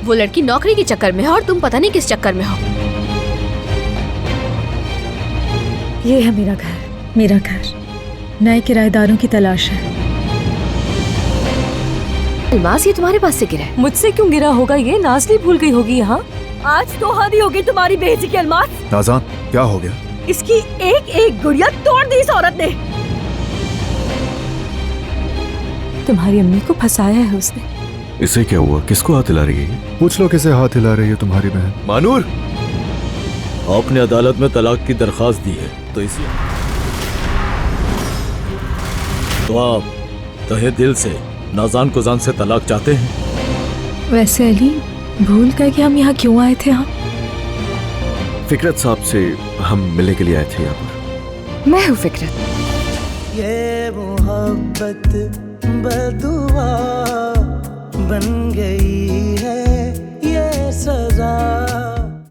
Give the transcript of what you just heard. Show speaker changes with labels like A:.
A: वो लड़की नौकरी के चक्कर में है और तुम पता नहीं किस चक्कर में हो।
B: ये है मेरा घर। नए किराएदारों की तलाश है।
A: अलमास ये तुम्हारे पास से गिरा है?
C: मुझसे क्यों गिरा होगा ये? नाज़नी भूल गई होगी यहाँ। आज तो हद ही होगी तुम्हारी बेइज्जती की अलमास।
D: नाज़ान क्या हो गया?
C: इसकी एक एक गुड़िया तोड़ दी इस औरत ने। तुम्हारी अम्मी को फंसाया है उसने।
D: इसे क्या हुआ? किसको हाथ हिला रही है? पूछ लो किसे हाथ हिला रही है तुम्हारी बहन। मानूर,
E: आपने अदालत में तलाक की दरखास्त दी है तो इसी तो आप तहे दिल से नाज़ान को जान से तलाक चाहते हैं?
B: वैसे अली, भूल गए कि हम यहाँ क्यों आए थे?
D: फिकरत साहब से हम मिलने के लिए आए थे यहाँ पर।
A: मैं हूँ फिकरत।
F: ये मोहब्बत बदुआ बन गई है, ये सजा